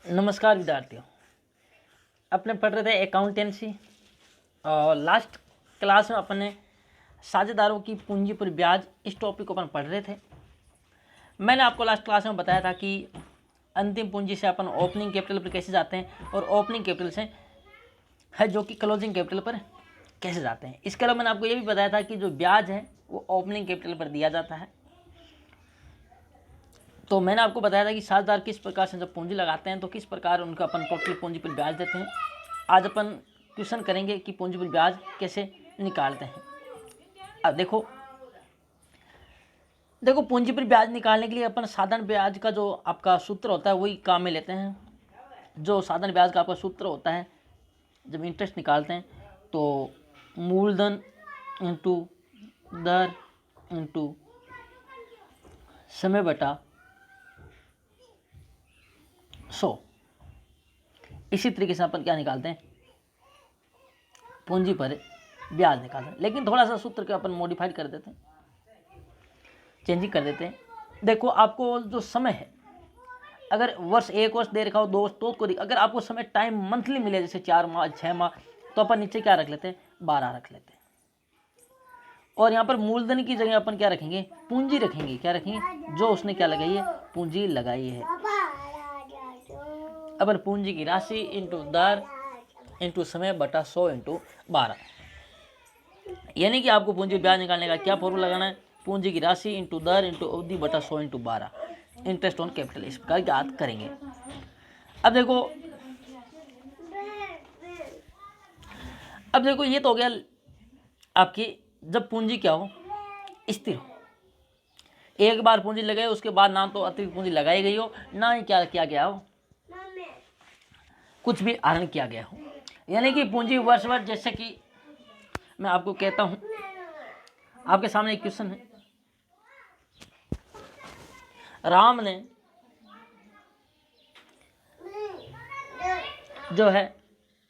नमस्कार विद्यार्थियों। अपने पढ़ रहे थे अकाउंटेंसी और लास्ट क्लास में अपने साझेदारों की पूंजी पर ब्याज इस टॉपिक को अपन पढ़ रहे थे। मैंने आपको लास्ट क्लास में बताया था कि अंतिम पूंजी से अपन ओपनिंग कैपिटल पर कैसे जाते हैं और ओपनिंग कैपिटल से है जो कि क्लोजिंग कैपिटल पर कैसे जाते हैं। इसके अलावा मैंने आपको ये भी बताया था कि जो ब्याज है वो ओपनिंग कैपिटल पर दिया जाता है। तो मैंने आपको बताया था कि साझेदार किस प्रकार से जब पूंजी लगाते हैं तो किस प्रकार उनका अपन टोटल पूंजी पर ब्याज देते हैं। आज अपन क्वेश्चन करेंगे कि पूंजी पर ब्याज कैसे निकालते हैं। अब देखो पूंजी पर ब्याज निकालने के लिए अपन साधारण ब्याज का जो आपका सूत्र होता है वही काम में लेते हैं। जो साधारण ब्याज का आपका सूत्र होता है जब इंटरेस्ट निकालते हैं तो मूलधन इंटू दर इंटू समय बटा 100। इसी तरीके से अपन क्या निकालते हैं, पूंजी पर ब्याज निकालते हैं। लेकिन थोड़ा सा सूत्र को अपन मॉडिफाइड कर देते हैं, चेंजिंग कर देते हैं। देखो आपको जो समय है, अगर वर्ष 1 वर्ष दे रखा हो, 2 वर्ष तो को अगर आपको समय टाइम मंथली मिले जैसे 4 माह 6 माह तो अपन नीचे क्या रख लेते हैं, 12 रख लेते हैं। और यहाँ पर मूलधन की जगह अपन क्या रखेंगे, पूंजी रखेंगे। क्या रखेंगे, जो उसने क्या लगाई है, पूंजी लगाई है। अपन पूंजी की राशि इंटू दर इंटू समय बटा 100 इंटू 12। यानी कि आपको पूंजी ब्याज निकालने का क्या फॉर्मूला लगाना है, पूंजी की राशि इंटू दर इंटू अवधि बटा 100 इंटू 12 इंटरेस्ट ऑन कैपिटल। इस प्रकार याद करेंगे। अब देखो ये तो हो गया आपकी जब पूंजी क्या हो, स्थिर हो। एक बार पूंजी लगाए उसके बाद ना तो अतिरिक्त पूंजी लगाई गई हो ना ही क्या किया गया हो, कुछ भी आहरण किया गया हो। यानी कि पूंजी वर्ष वर्ष, जैसे कि मैं आपको कहता हूं, आपके सामने एक क्वेश्चन है। राम ने जो है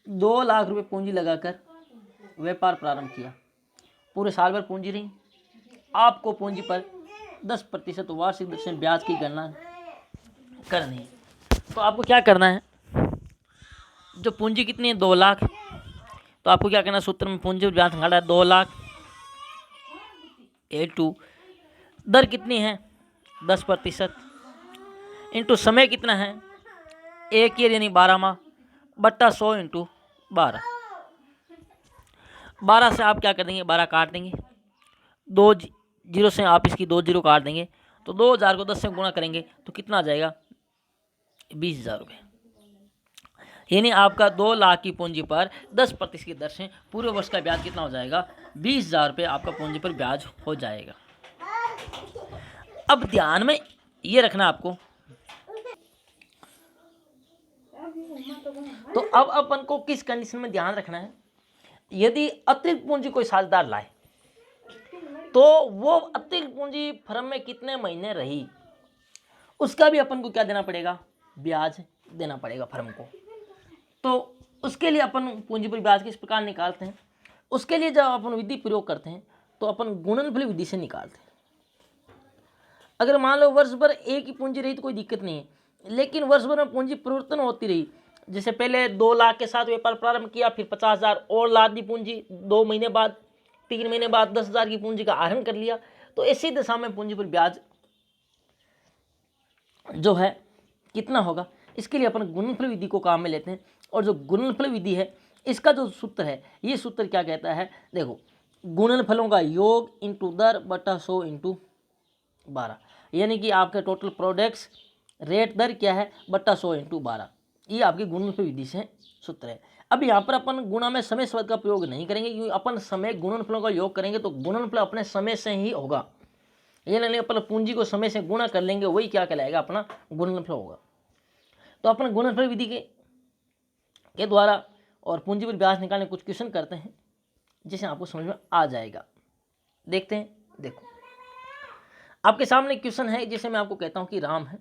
2 लाख रुपए पूंजी लगाकर व्यापार प्रारंभ किया। पूरे साल भर पूंजी रही। आपको पूंजी पर 10% वार्षिक दर से ब्याज की गणना करनी है। तो आपको क्या करना है, जो पूंजी कितनी है, 2 लाख, तो आपको क्या करना है, सूत्र में पूंजी पर ब्याज निकालना है 2 लाख A2 दर कितनी है 10% इंटू समय कितना है 1 ईयर यानी 12 माह बट्टा 100 इंटू 12। 12 से आप क्या कर देंगे, 12 काट देंगे, 2 जीरो से आप इसकी 2 जीरो काट देंगे तो 2000 को 10 से गुणा करेंगे तो कितना आ जाएगा, 20,000 रुपये। यानी आपका 2 लाख की पूंजी पर 10% की दर से पूरे वर्ष का ब्याज कितना हो जाएगा, 20,000 रुपये आपका पूंजी पर ब्याज हो जाएगा। अब ध्यान में ये रखना आपको, तो अब अपन को किस कंडीशन में ध्यान रखना है, यदि अतिरिक्त पूंजी कोई साझेदार लाए तो वो अतिरिक्त पूंजी फर्म में कितने महीने रही उसका भी अपन को क्या देना पड़ेगा, ब्याज देना पड़ेगा फर्म को। तो उसके लिए अपन पूंजी पर ब्याज किस प्रकार निकालते हैं, उसके लिए जब अपन विधि प्रयोग करते हैं तो अपन गुणनफल विधि से निकालते हैं। अगर मान लो वर्ष भर एक ही पूंजी रही तो कोई दिक्कत नहीं है, लेकिन वर्ष भर में पूंजी परिवर्तन होती रही, जैसे पहले 2 लाख के साथ व्यापार प्रारंभ किया, फिर 50,000 और लाद दी पूंजी, 2 महीने बाद 3 महीने बाद 10,000 की पूंजी का आहरण कर लिया, तो इसी दशा में पूंजी पर ब्याज जो है कितना होगा। इसके लिए अपन गुणनफल विधि को काम में लेते हैं। और जो गुणनफल विधि है इसका जो सूत्र है, ये सूत्र क्या कहता है, देखो गुणनफलों का योग इंटू दर बटा 100 इंटू 12। यानी कि आपके टोटल प्रोडक्ट्स रेट दर क्या है, बट्टा 100 इंटू 12। ये आपकी गुणनफल विधि से सूत्र है। अब यहाँ पर अपन गुणा में समय शब्द का प्रयोग नहीं करेंगे, क्योंकि अपन समय गुणनफलों का योग करेंगे तो गुणनफल अपने समय से ही होगा। ये नहीं अपन पूंजी को समय से गुणा कर लेंगे, वही क्या कहलाएगा, अपना गुणनफल होगा। तो अपन गुणनफल विधि के द्वारा और पूंजी पर ब्याज निकालने कुछ क्वेश्चन करते हैं जिसे आपको समझ में आ जाएगा। देखते हैं। देखो आपके सामने क्वेश्चन है जिसे मैं आपको कहता हूं कि राम है,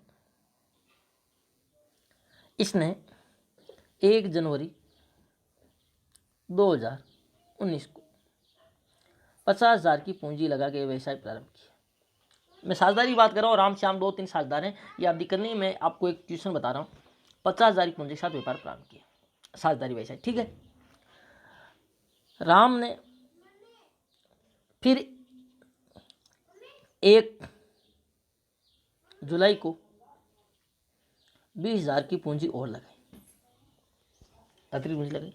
इसने 1 जनवरी 2019 को 50,000 की पूंजी लगा के व्यवसाय प्रारंभ किया। मैं साझेदारी बात कर रहा हूँ, राम श्याम 2-3 साझेदार हैं, ये आप दिक्कत नहीं, मैं आपको एक क्वेश्चन बता रहा हूँ। 50,000 की पूंजी के साथ व्यापार प्रारंभ किया, साझेदारी व्यवसाय। ठीक है। राम ने फिर 1 जुलाई को 20,000 की पूंजी और लगाई, अतिरिक्त पूंजी लगाई।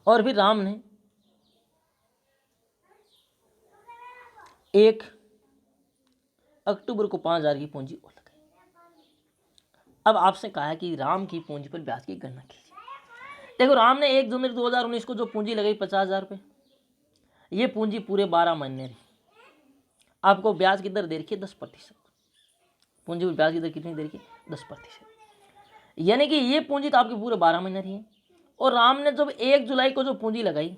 और फिर राम ने 1 अक्टूबर को 5,000 की पूंजी और लगाई। अब आपसे कहा है कि राम की पूंजी पर ब्याज की गणना कीजिए। देखो, राम ने 1 जनवरी 2019 को जो पूंजी लगाई 50,000 रुपये, ये पूंजी पूरे 12 महीने रही। आपको ब्याज की दर दे रखी है 10%। पूंजी पर ब्याज की दर कितनी दे रखी है? 10%। यानी कि ये पूंजी तो आपके पूरे 12 महीने रही है। और राम ने जब 1 जुलाई को जो पूंजी लगाई,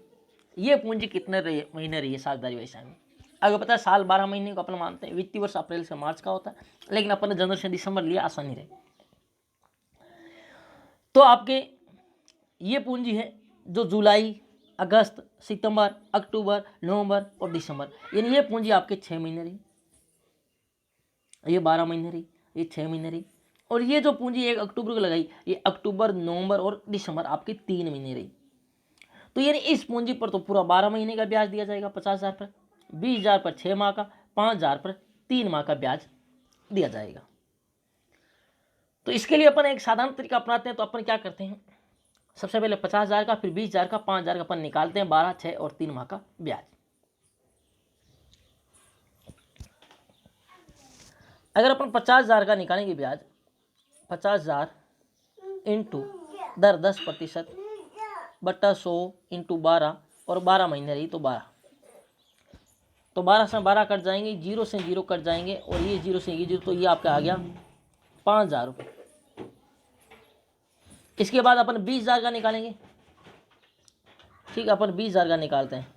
ये पूंजी कितने महीने रही है साझेदारी व्यवसाय में? अगर पता है साल 12 महीने को अपन मानते हैं, वित्तीय वर्ष अप्रैल से मार्च का होता है, लेकिन अपन ने जनवरी से दिसंबर लिया, आसानी रहे। तो आपके ये पूंजी है जो जुलाई, अगस्त, सितंबर, अक्टूबर, नवंबर और दिसंबर, यानी ये पूंजी आपके 6 महीने रही, ये 12 महीने रही, ये 6 महीने रही। और ये जो पूंजी 1 अक्टूबर को लगाई, ये अक्टूबर, नवंबर और दिसंबर आपके 3 महीने रही। तो यानी इस पूंजी पर तो पूरा 12 महीने का ब्याज दिया जाएगा 50,000 पर, 20,000 पर 6 माह का, 5,000 पर 3 माह का ब्याज दिया जाएगा। तो इसके लिए अपन एक साधारण तरीका अपनाते हैं। तो अपन क्या करते हैं, सबसे पहले 50,000 का, फिर 20,000 का, 5,000 का अपन निकालते हैं 12, 6 और 3 माह का ब्याज। अगर अपन 50,000 का निकालेंगे ब्याज, 50,000 इंटू दर 10% बट्टा 100 इंटू 12, और 12 महीने रही तो 12, तो 12 से 12 कट जाएंगे, 0 से 0 कट जाएंगे, और ये 0 से ये 0, तो ये आपका आ गया 5,000 रुपये। इसके बाद अपन 20,000 का निकालेंगे। ठीक है, अपन 20,000 का निकालते हैं।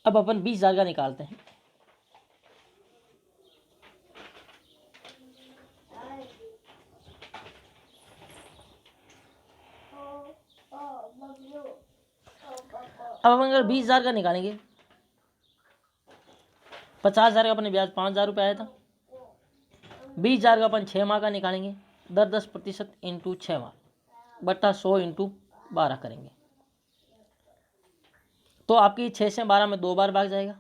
अब अपन 20,000 का निकालते हैं। अब अपन अगर 20,000 का निकालेंगे, 50,000 का अपने ब्याज 5,000 रुपये आया था, 20,000 का अपन 6 माह का निकालेंगे, दर 10% इंटू 6 माह बट्टा 100 इंटू 12 करेंगे, तो आपकी 6 से 12 में 2 बार भाग जाएगा,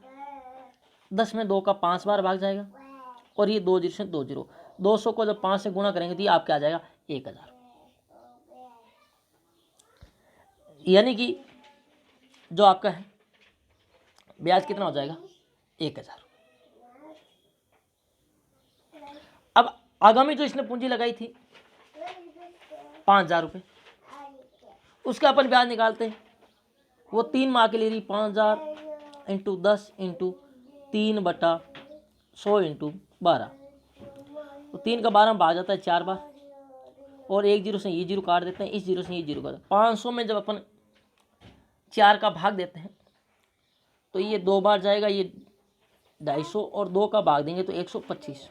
10 में 2 का 5 बार भाग जाएगा, और ये 2 0 से 2 0, 200 को जब 5 से गुणा करेंगे तो ये आपके आ जाएगा 1,000। यानी कि जो आपका है ब्याज कितना हो जाएगा? 1,000। अब आगामी जो इसने पूंजी लगाई थी 5,000 रुपये, उसका अपन ब्याज निकालते हैं। वो 3 माह के लिए रही, 5,000 इंटू 10 इंटू 3 बटा 100 इंटू 12, तो 3 का 12 में भाग जाता है 4 बार, और 1 0 से ये 0 काट देते हैं, इस 0 से ये 0 काट, 500 में जब अपन 4 का भाग देते हैं तो ये 2 बार जाएगा, ये 250, और 2 का भाग देंगे तो 125,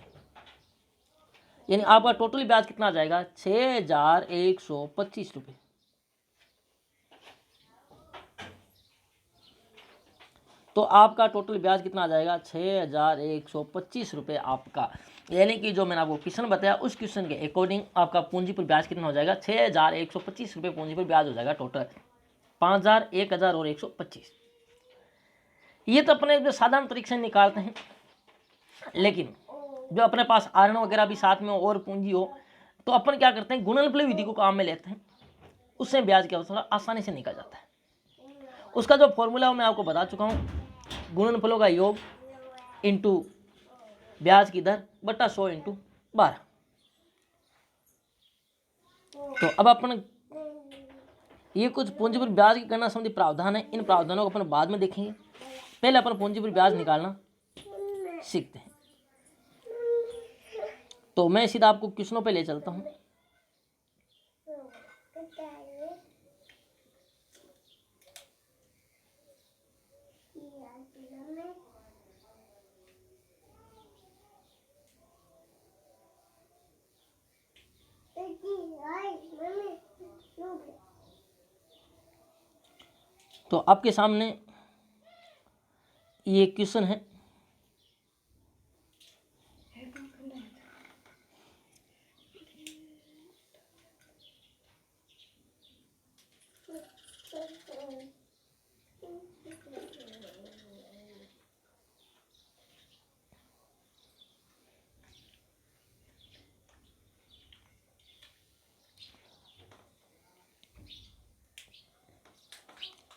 यानी आपका टोटल ब्याज कितना आ जाएगा? 6,125 रुपये। तो आपका टोटल ब्याज कितना आ जाएगा? 6,125 रुपये आपका। यानी कि जो मैंने आपको क्वेश्चन बताया उस क्वेश्चन के अकॉर्डिंग आपका पूंजी पर ब्याज कितना हो जाएगा? 6,125 रुपये पूंजी पर ब्याज हो जाएगा टोटल। 5,000, 1,000 और 125। ये तो अपने जो साधारण तरीके से निकालते हैं, लेकिन जो अपने पास आरण वगैरह भी साथ में हो और पूंजी हो तो अपन क्या करते हैं, गुणनफल विधि को काम में लेते हैं, उससे ब्याज क्या होता है आसानी से निकल जाता है। उसका जो फॉर्मूला मैं आपको बता चुका हूँ, गुणनफलों का योग इंटू ब्याज की दर बटा 100 इंटू 12। तो अब अपन ये कुछ पूंजी पर ब्याज की गणना संबंधी प्रावधान है, इन प्रावधानों को अपन बाद में देखेंगे। पहले अपन पूंजी पर ब्याज निकालना सीखते हैं। तो मैं सीधा आपको क्वेश्चनों पे ले चलता हूँ। तो आपके सामने ये क्वेश्चन है।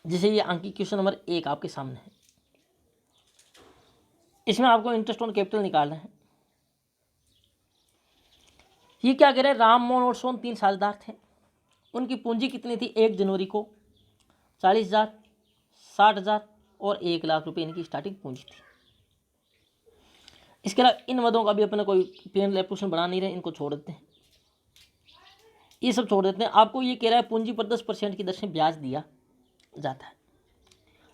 जैसे ये अंकी क्वेश्चन नंबर 1 आपके सामने है। इसमें आपको इंटरेस्ट ऑन कैपिटल निकालना है। ये क्या कह रहे हैं, राम मोहन और सोन 3 साझेदार थे। उनकी पूंजी कितनी थी 1 जनवरी को? 40,000, 60,000 और 1 लाख रुपए इनकी स्टार्टिंग पूंजी थी। इसके अलावा इन मदों का भी अपने कोई पेन क्वेश्चन बना नहीं रहे, इनको छोड़ देते हैं, ये सब छोड़ देते हैं। आपको ये कह रहा है पूंजी पर 10% की दर से ब्याज दिया जाता है,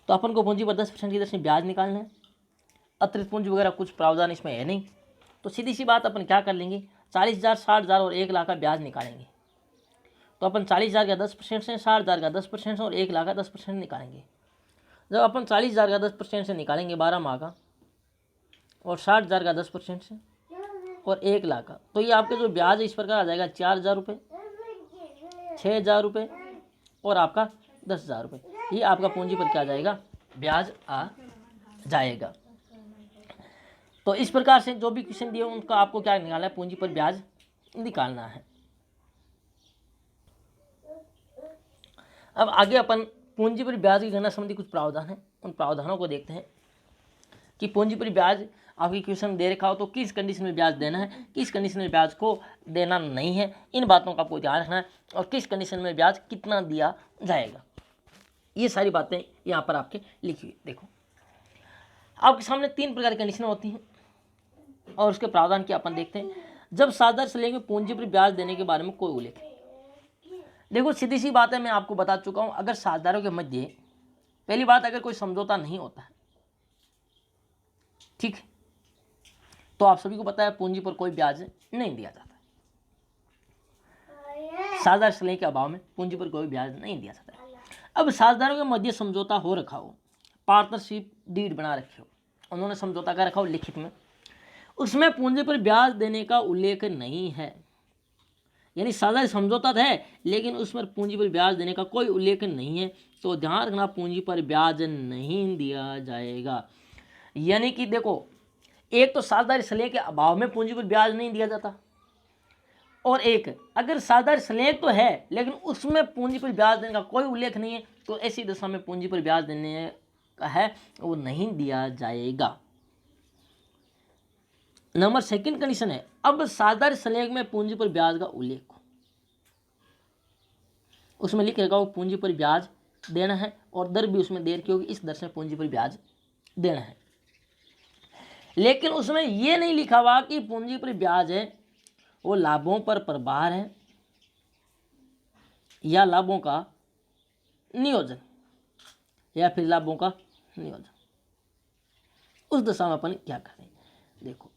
तो अपन को पूंजी पर 10% की दर से ब्याज निकालना है। अतिरिक्त पूंजी वगैरह कुछ प्रावधान इसमें है नहीं, तो सीधी सी बात अपन क्या कर लेंगे, 40,000, 60,000 और 1 लाख का ब्याज निकालेंगे। तो अपन 40,000 का 10% से, 60,000 का 10% से और 1 लाख का 10% निकालेंगे। जब अपन 40,000 का 10% से निकालेंगे 12 माह का, और 60,000 का 10% से और 1 लाख का, तो ये आपके जो ब्याज है इस प्रकार आ जाएगा 4,000 रुपये, 6,000 रुपये और आपका 10,000 रुपये। ये आपका पूंजी पर क्या जाएगा, ब्याज आ जाएगा। तो इस प्रकार से जो भी क्वेश्चन दिए उनका आपको क्या निकालना है, पूंजी पर ब्याज निकालना है। अब आगे अपन पूंजी पर ब्याज की गणना संबंधी कुछ प्रावधान है, उन प्रावधानों को देखते हैं कि पूंजी पर ब्याज आपकी क्वेश्चन दे रखा हो तो किस कंडीशन में ब्याज देना है, किस कंडीशन में ब्याज को देना नहीं है, इन बातों का आपको ध्यान रखना है, और किस कंडीशन में ब्याज कितना दिया जाएगा, ये सारी बातें यहाँ पर आपके लिखी हुई। देखो आपके सामने 3 प्रकार की कंडीशन होती हैं और उसके प्रावधान की अपन देखते हैं। जब साझेदार सलेख में पूंजी पर ब्याज देने के बारे में कोई उल्लेख है, देखो सीधी सी बात है, मैं आपको बता चुका हूँ, अगर साझेदारों के मध्य पहली बात अगर कोई समझौता नहीं होता है, ठीक है, तो आप सभी को पता है पूंजी पर कोई ब्याज नहीं दिया जाता है। साझेदार सलेख के अभाव में पूंजी पर कोई ब्याज नहीं दिया जाता है। अब साझेदारों के मध्य समझौता हो रखा हो, पार्टनरशिप डीड बना रखे हो, उन्होंने समझौता कर रखा हो लिखित में, उसमें पूंजी पर ब्याज देने का उल्लेख नहीं है, यानी साझेदारी समझौता है लेकिन उसमें पूंजी पर ब्याज देने का कोई उल्लेख नहीं है, तो ध्यान रखना पूंजी पर ब्याज नहीं दिया जाएगा। यानी कि देखो, एक तो साझेदारी सलेख के अभाव में पूंजी पर ब्याज नहीं दिया जाता, और एक अगर साझेदारी सलेख तो है लेकिन उसमें पूंजी पर ब्याज देने का कोई उल्लेख नहीं है, तो ऐसी दशा में पूंजी पर ब्याज देने का है वो नहीं दिया जाएगा। नंबर 2 कंडीशन है, अब साझेदारी सलेख में पूंजी पर ब्याज का उल्लेख हो, उसमें लिख रखा हो पूंजी पर ब्याज देना है और दर भी उसमें दे रखी होगी, इस दर से पूंजी पर ब्याज देना है, लेकिन उसमें यह नहीं लिखा हुआ कि पूंजी पर ब्याज है वो लाभों पर प्रभार है या लाभों का नियोजन या फिर लाभों का नियोजन। उस दशा में अपन क्या करें, देखो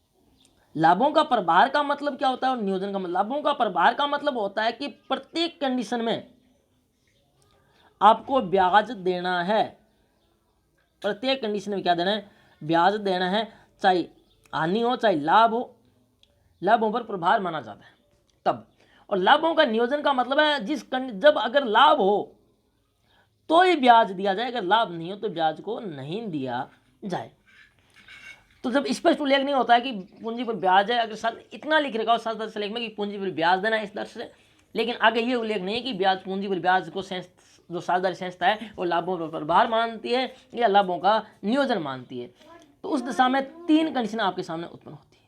लाभों का प्रभार का मतलब क्या होता है और नियोजन का मतलब, लाभों का प्रभार का मतलब होता है कि प्रत्येक कंडीशन में आपको ब्याज देना है, प्रत्येक कंडीशन में क्या देना है, ब्याज देना है, चाहे हानि हो चाहे लाभ हो, लाभों पर प्रभार माना जाता है तब। और लाभों का नियोजन का मतलब है जब अगर लाभ हो तो ही ब्याज दिया जाए, अगर लाभ नहीं हो तो ब्याज को नहीं दिया जाए। तो जब स्पष्ट उल्लेख नहीं होता है कि पूंजी पर ब्याज है, अगर इतना लिख रखा हो साझेदारी सलेख में कि पूंजी पर ब्याज देना है इस दर से, लेकिन आगे ये उल्लेख नहीं है कि ब्याज पूंजी पर ब्याज को जो साझेदारी संस्था है वो लाभों पर प्रभार मानती है या लाभों का नियोजन मानती है, तो उस दशा में 3 कंडीशन आपके सामने उत्पन्न होती है।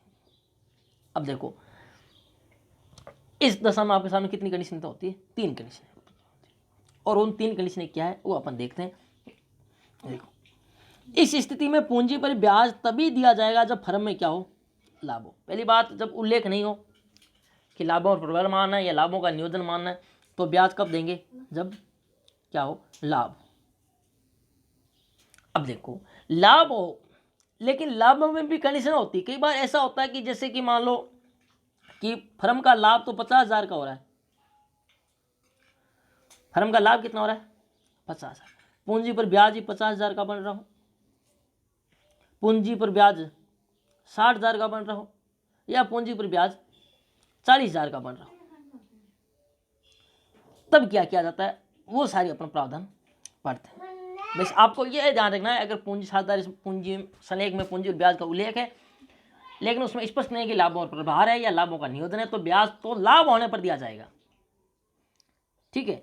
अब देखो इस दशा में आपके सामने कितनी कंडीशन होती है, 3 कंडीशन, और उन 3 कंडीशन क्या है वो अपन देखते हैं। देखो इस स्थिति में पूंजी पर ब्याज तभी दिया जाएगा जब फर्म में क्या हो, लाभ हो। पहली बात, जब उल्लेख नहीं हो कि लाभों पर प्रभार मानना है या लाभों का नियोजन मानना है, तो ब्याज कब देंगे, जब क्या हो, लाभ। अब देखो लाभ हो, लेकिन लाभ में भी कंडीशन होती है। कई बार ऐसा होता है कि जैसे कि मान लो कि फर्म का लाभ तो 50,000 का हो रहा है, फर्म का लाभ कितना हो रहा है, 50,000, पूंजी पर ब्याज ही 50,000 का बन रहा हो, पूंजी पर ब्याज 60,000 का बन रहा हो, या पूंजी पर ब्याज 40,000 का बन रहा हो, तब क्या किया जाता है, वो सारी अपना प्रावधान पढ़ते हैं। बस आपको ये ध्यान रखना है, अगर पूंजी 60,000 पूंजी सलेख में पूंजी और ब्याज का उल्लेख है, लेकिन उसमें स्पष्ट नहीं है कि लाभों और प्रभार है या लाभों का नियोजन है, तो ब्याज तो लाभ होने पर दिया जाएगा, ठीक है,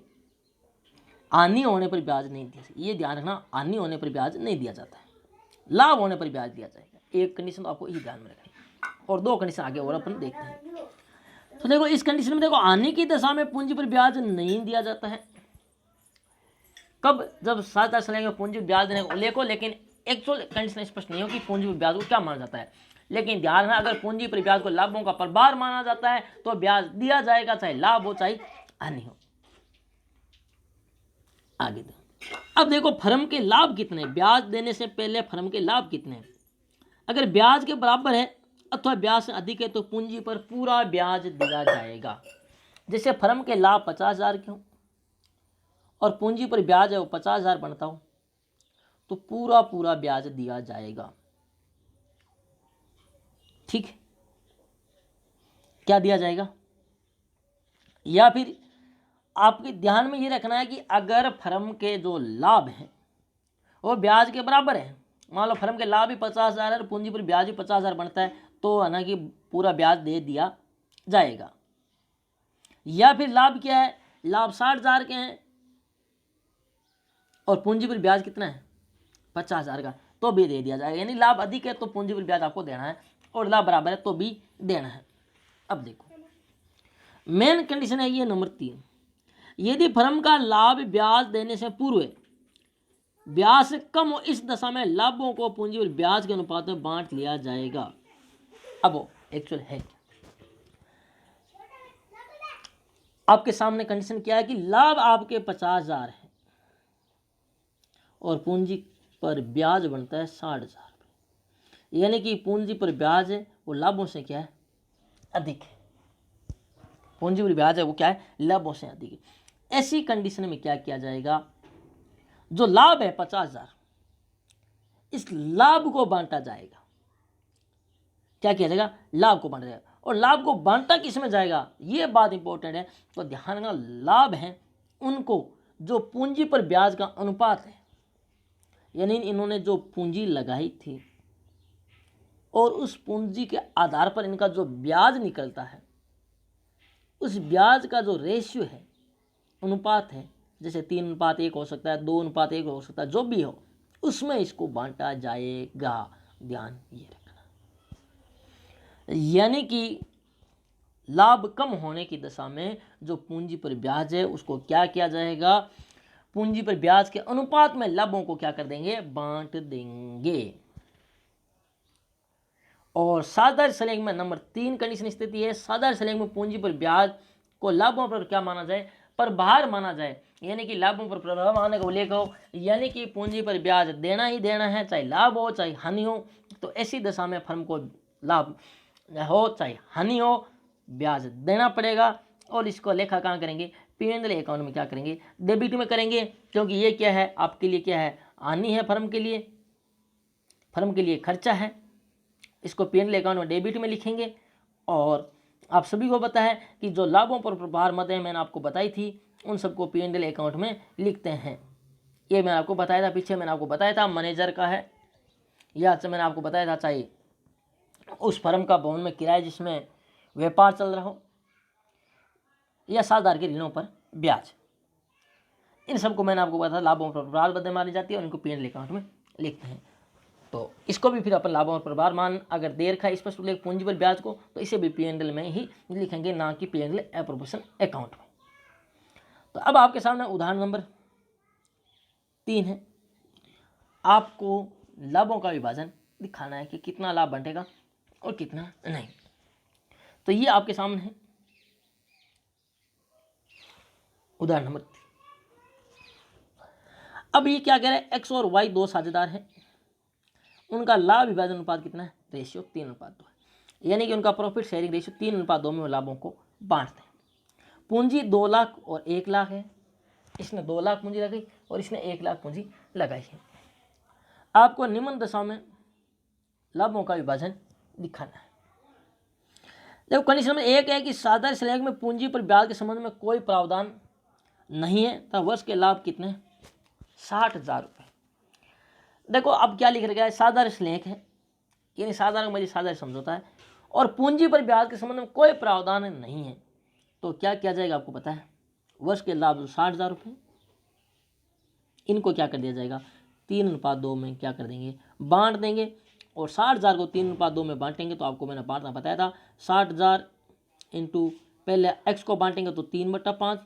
हानि होने पर ब्याज नहीं दिया, ये ध्यान रखना, हानि होने पर ब्याज नहीं दिया जाता है, लाभ होने पर ब्याज दिया जाएगा। एक कंडीशन तो आपको ये ध्यान में रखनी है, और दो कंडीशन आगे और अपन देखते हैं। तो देखो इस कंडीशन में देखो, हानि की दशा में पूंजी पर ब्याज नहीं दिया जाता है, कब, जब 60,000 सलेख में पूंजी पर ब्याज देने का उल्लेख हो, लेकिन एक्चुअल कंडीशन स्पष्ट नहीं हो कि पूंजी पर ब्याज को क्या माना जाता है। लेकिन ध्यान रखना, अगर पूंजी पर ब्याज को लाभों का प्रभार माना जाता है तो ब्याज दिया जाएगा, चाहे लाभ हो चाहे हानि हो। आगे दो, अब देखो फर्म के लाभ कितने, ब्याज देने से पहले फर्म के लाभ कितने, अगर ब्याज के बराबर है अथवा ब्याज से अधिक है तो पूंजी पर पूरा ब्याज दिया जाएगा। जैसे फर्म के लाभ 50,000 के हो और पूंजी पर ब्याज है वो 50,000 बनता हो, तो पूरा पूरा ब्याज दिया जाएगा, ठीक है, क्या दिया जाएगा। या फिर आपके ध्यान में ये रखना है कि अगर फर्म के जो लाभ हैं वो ब्याज के बराबर है, मान लो फर्म के लाभ ही 50,000 है और पूंजी पर ब्याज ही 50,000 बनता है, तो है ना कि पूरा ब्याज दे दिया जाएगा। या फिर लाभ क्या है, लाभ 60,000 के हैं और पूंजी पर ब्याज कितना है, 50,000 का, तो भी दे दिया जाएगा। यानी लाभ अधिक है तो पूंजी पर ब्याज आपको देना है, और लाभ बराबर है तो भी देना है। अब देखो मेन कंडीशन है ये नंबर 3, यदि फर्म का लाभ ब्याज देने से पूर्व है, ब्याज से कम हो, इस दशा में लाभों को पूंजी और ब्याज के अनुपात में बांट लिया जाएगा। अब वो एक्चुअल है, आपके सामने कंडीशन क्या है कि लाभ आपके 50,000 है और पूंजी पर ब्याज बनता है 60,000, यानी कि पूंजी पर ब्याज है वो लाभों से क्या है, अधिक है, पूंजी पर ब्याज है वो क्या है, लाभों से अधिक है। ऐसी कंडीशन में क्या किया जाएगा, जो लाभ है 50,000, इस लाभ को बांटा जाएगा। क्या किया जाएगा, लाभ को बांटा जाएगा, और लाभ को बांटा किस में जाएगा, ये बात इंपॉर्टेंट है, तो ध्यान रखना, लाभ है उनको जो पूंजी पर ब्याज का अनुपात है, यानी इन्होंने जो पूंजी लगाई थी और उस पूंजी के आधार पर इनका जो ब्याज निकलता है, उस ब्याज का जो रेशियो है, अनुपात है, जैसे 3:1 हो सकता है, 2:1 हो सकता है, जो भी हो, उसमें इसको बांटा जाएगा। ध्यान ये रखना, यानी कि लाभ कम होने की दशा में जो पूंजी पर ब्याज है उसको क्या किया जाएगा, पूंजी पर ब्याज के अनुपात में लाभों को क्या कर देंगे, बांट देंगे। और साधारण सलेख में नंबर 3 कंडीशन स्थिति है, साधारण सलेख में पूंजी पर ब्याज को लाभों पर क्या माना जाए, प्रभार माना जाए, यानी कि लाभों पर प्रभाव आने का उल्लेख हो, यानी कि पूंजी पर ब्याज देना ही देना है, चाहे लाभ हो चाहे हानि हो। तो ऐसी दशा में फर्म को लाभ हो चाहे हानि हो, ब्याज देना पड़ेगा, और इसको लेखा कहाँ करेंगे, P&L अकाउंट में क्या करेंगे, डेबिट में करेंगे, क्योंकि ये क्या है, आपके लिए क्या है, हानि है, फर्म के लिए खर्चा है, इसको P&L अकाउंट में डेबिट में लिखेंगे। और आप सभी को पता है कि जो लाभों पर प्रभार मद है मैंने आपको बताई थी, उन सबको P&L अकाउंट में लिखते हैं। ये मैंने आपको बताया था, पीछे मैंने आपको बताया था मैनेजर का है, या मैंने आपको बताया था चाहे उस फर्म का भवन में किराया जिसमें व्यापार चल रहा हो, या साझेदार के ऋणों पर ब्याज, इन सबको मैंने आपको बताया लाभों पर प्रभार मद मानी जाती है और इनको P&L अकाउंट में लिखते हैं। तो इसको भी फिर अपन लाभों और प्रभार मान अगर दे रखा है स्पष्ट उल्लेख पूंजी पर ब्याज को, तो इसे भी P&L में ही लिखेंगे, ना कि P&L एप्रोप्रिएशन अकाउंट में। तो अब आपके सामने उदाहरण नंबर 3 है, आपको लाभों का विभाजन दिखाना है कि कितना लाभ बंटेगा और कितना नहीं। तो ये आपके सामने है, उदाहरण नंबर 3। अब ये क्या कह रहा है, एक्स और वाई दो साझेदार हैं, उनका लाभ विभाजन अनुपात कितना है, रेशियो 3:2 है। यानी कि उनका प्रॉफिट शेयरिंग रेशियो 3:2 में लाभों को बांटते हैं। पूंजी 2 लाख और 1 लाख है, इसने 2 लाख पूंजी लगाई और इसने 1 लाख पूंजी लगाई है। आपको निम्न दशाओं में लाभों का विभाजन दिखाना है। देखो कंडीशन नंबर 1 है कि साधारण स्लैब में पूंजी पर ब्याज के संबंध में कोई प्रावधान नहीं है, तब वर्ष के लाभ कितने, 60,000 रुपये। देखो अब क्या लिख रखा है, साधारण स्लैब है, यानी साधारण मजी साधारण समझौता है, और पूंजी पर ब्याज के संबंध में कोई प्रावधान नहीं है, तो क्या किया जाएगा आपको पता है, वर्ष के लाभ 60,000 रुपये, इनको क्या कर दिया जाएगा, 3:2 में क्या कर देंगे, बांट देंगे। और 60,000 को 3:2 में बांटेंगे तो आपको मैंने बांटना बताया था, 60,000 इंटू पहले एक्स को बांटेंगे तो 3/5,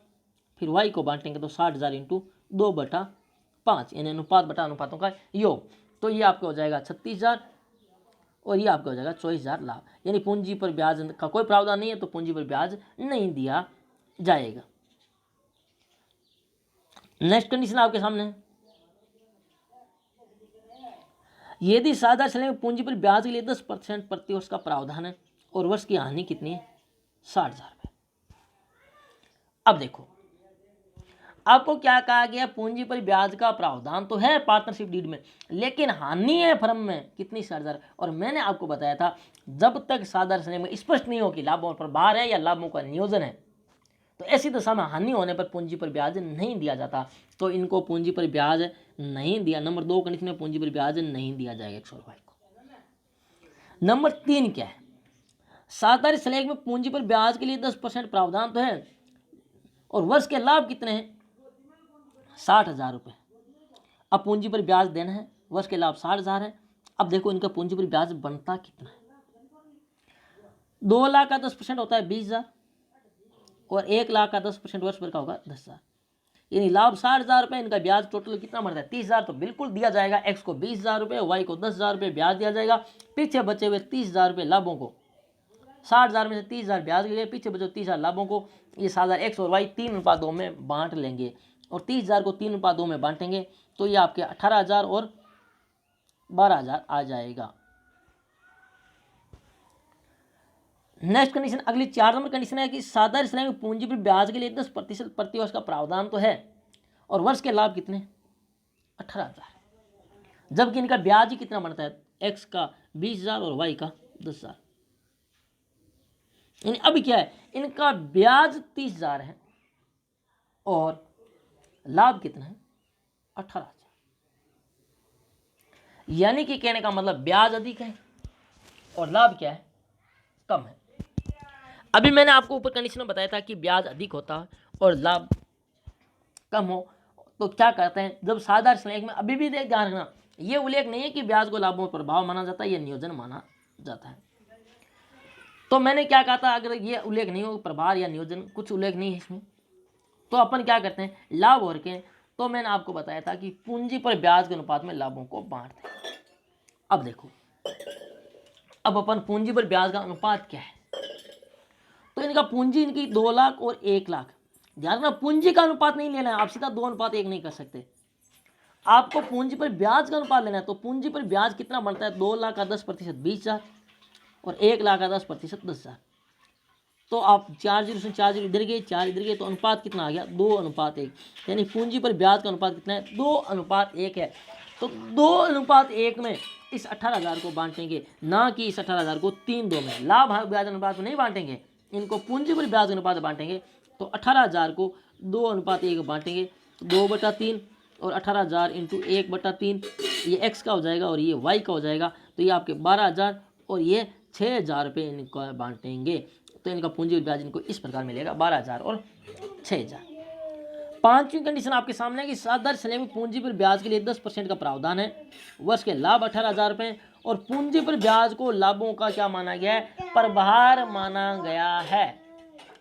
फिर वाई को बांटेंगे तो 60,000 इंटू 2/5, यानी अनुपात बटा अनुपातों का योग। तो ये आपका हो जाएगा 36,000 और ये आपका हो जाएगा 24,000 लाभ। यानी पूंजी पर ब्याज का कोई प्रावधान नहीं है, तो पूंजी पर ब्याज नहीं दिया जाएगा। नेक्स्ट कंडीशन आपके सामने है, यदि साझा श्रेणी में पूंजी पर ब्याज के लिए 10% प्रतिवर्ष का प्रावधान है और वर्ष की हानि कितनी है, 60,000 रुपये। अब देखो आपको क्या कहा गया, पूंजी पर ब्याज का प्रावधान तो है पार्टनरशिप डीड में, लेकिन हानि है फर्म में कितनी, 60,000। और मैंने आपको बताया था जब तक साधारण श्रेणी में स्पष्ट नहीं हो कि लाभों पर भार है या लाभों का नियोजन है, तो ऐसी दशा में हानि होने पर पूंजी पर ब्याज नहीं दिया जाता, तो इनको पूंजी पर ब्याज नहीं दिया। नंबर 2 कंडीशन में पूंजी पर ब्याज नहीं दिया जाएगा एक्स और वाई को। नंबर 3 क्या है, साधारण स्लैब में पूंजी पर ब्याज के लिए 10% प्रावधान तो है और वर्ष के लाभ कितने हैं, 60,000 रुपये। अब पूंजी पर ब्याज देना है, वर्ष के लाभ 60,000 है। अब देखो इनका पूंजी पर ब्याज बनता कितना है, 2 लाख का 10% होता है 20,000 और 1 लाख का 10% वर्ष भर का होगा 10,000, यानी लाभ 60,000 रुपये, इनका ब्याज टोटल कितना बनता है, 30,000। तो बिल्कुल दिया जाएगा, एक्स को 20,000 रुपये, वाई को 10,000 रुपये ब्याज दिया जाएगा, पीछे बचे हुए 30,000 रुपये लाभों को, 60,000 में से 30,000 ब्याज के लिए, पीछे बचे 30,000 लाभों को ये 60,000 एक्स और वाई 3:2 में बांट लेंगे और 30,000 को 3:2 में बांटेंगे तो ये आपके 18,000 और 12,000 आ जाएगा। नेक्स्ट कंडीशन, अगली 4 नंबर कंडीशन है कि साधारण श्रेणी में पूंजी पर ब्याज के लिए 10% प्रतिवर्ष का प्रावधान तो है और वर्ष के लाभ कितने, 18,000, जबकि इनका ब्याज ही कितना बनता है, एक्स का 20,000 और वाई का 10,000। अभी क्या है, इनका ब्याज 30,000 है और लाभ कितना है, 18,000। यानी कि कहने का मतलब ब्याज अधिक है और लाभ क्या है, कम है। अभी मैंने आपको ऊपर कंडीशन में बताया था कि ब्याज अधिक होता है और लाभ कम हो, तो क्या करते हैं, जब साधारण स्लैब में अभी भी ध्यान रखना, ये उल्लेख नहीं है कि ब्याज को लाभों पर प्रभाव माना जाता है या नियोजन माना जाता है। तो मैंने क्या कहा था, अगर ये उल्लेख नहीं हो प्रभार या नियोजन, कुछ उल्लेख नहीं है इसमें, तो अपन क्या करते हैं, लाभ और के, तो मैंने आपको बताया था कि पूंजी पर ब्याज के अनुपात में लाभों को बांटते हैं। अब देखो, अब अपन पूंजी पर ब्याज का अनुपात क्या है, तो इनका पूंजी इनकी 2 लाख और 1 लाख, ध्यान रखना पूंजी का अनुपात नहीं लेना है, आप सीधा 2:1 नहीं कर सकते, आपको पूंजी पर ब्याज का अनुपात लेना है। तो पूंजी पर ब्याज कितना बनता है, 2 लाख का 10% 20,000 और 1 लाख का 10% 10,000। तो आप 4 जीरो से 4 जीरो इधर गए, 4 इधर गए, तो अनुपात कितना आ गया, 2:1। यानी पूंजी पर ब्याज का अनुपात कितना है, 2:1 है। तो 2:1 में इस 18,000 को बांटेंगे, ना कि इस 18,000 को 3:2 में। लाभ ब्याज अनुपात में नहीं बांटेंगे, इनको पूंजी पर ब्याज अनुपात बांटेंगे। तो 18,000 को 2:1 बांटेंगे, 2/3 और 18,000 इंटू 1/3, ये एक्स का हो जाएगा और ये वाई का हो जाएगा। तो ये आपके 12,000 और ये 6,000 रुपये इनको बांटेंगे। तो इनका पूंजी ब्याज इनको इस प्रकार मिलेगा, 12,000 और 6,000। 5वीं कंडीशन आपके सामने है कि साधारण श्रेणी में पूंजी पर ब्याज के लिए 10% का प्रावधान है, वर्ष के लाभ 18,000 रुपये और पूंजी पर ब्याज को लाभों का क्या माना गया है, प्रभार माना गया है।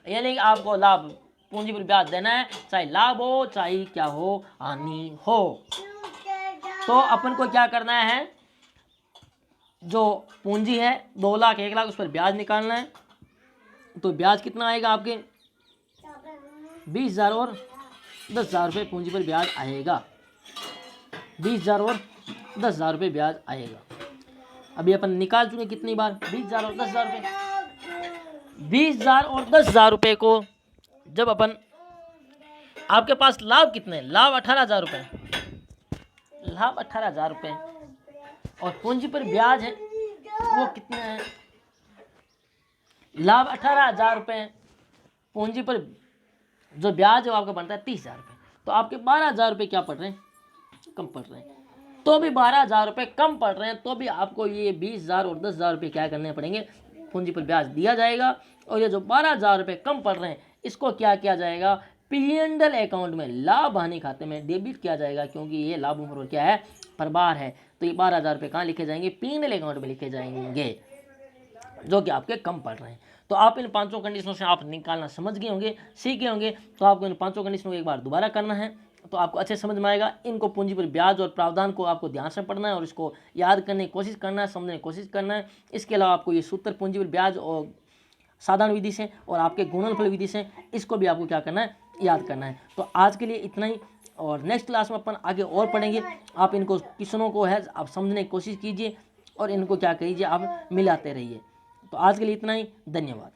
यानी कि आपको लाभ पूंजी पर ब्याज देना है, चाहे लाभ हो चाहे क्या हो, हानि हो। तो अपन को क्या करना है, जो पूंजी है 2 लाख 1 लाख, उस पर ब्याज निकालना है। तो ब्याज कितना आएगा आपके, 20,000 और 10,000 रुपये पूंजी पर ब्याज आएगा। 20,000 और 10,000 रुपये ब्याज आएगा। अभी अपन निकाल चुके कितनी बार, 20,000 और 10,000 रुपये। 20,000 और 10,000 रुपये को जब अपन, आपके पास लाभ कितने, लाभ 18,000 रुपये, लाभ 18,000 रुपये और पूंजी पर ब्याज है वो कितने हैं, लाभ 18,000 रुपये, पूंजी पर जो ब्याज है वो आपका बनता है 30,000 रुपये। तो आपके 12,000 रुपये क्या पड़ रहे हैं, कम पड़ रहे हैं। तो भी 12,000 रुपये कम पड़ रहे हैं तो भी आपको ये 20,000 और 10,000 रुपये क्या करने पड़ेंगे, पूंजी पर ब्याज दिया जाएगा। और ये जो 12,000 रुपये कम पड़ रहे हैं इसको क्या किया जाएगा, P&L अकाउंट में, लाभ हानि खाते में डेबिट किया जाएगा, क्योंकि ये लाभ और क्या है, प्रभार है। तो ये 12,000 रुपये कहाँ लिखे जाएंगे, P&L अकाउंट में लिखे जाएंगे, जो कि आपके कम पड़ रहे हैं। तो आप इन पांचों कंडीशनों से आप निकालना समझ गए होंगे, सीख गए होंगे। तो आपको इन पांचों कंडीशनों को एक बार दोबारा करना है तो आपको अच्छे समझ में आएगा। इनको पूंजी पर ब्याज और प्रावधान को आपको ध्यान से पढ़ना है और इसको याद करने की कोशिश करना है, समझने की कोशिश करना है। इसके अलावा आपको ये सूत्र पूंजी पर ब्याज और साधारण विधि से और आपके गुणनफल विधि से, इसको भी आपको क्या करना है, याद करना है। तो आज के लिए इतना ही, और नेक्स्ट क्लास में अपन आगे और पढ़ेंगे। आप इनको क्वेश्चनों को है आप समझने की कोशिश कीजिए और इनको क्या कीजिए, आप मिलाते रहिए। तो आज के लिए इतना ही, धन्यवाद।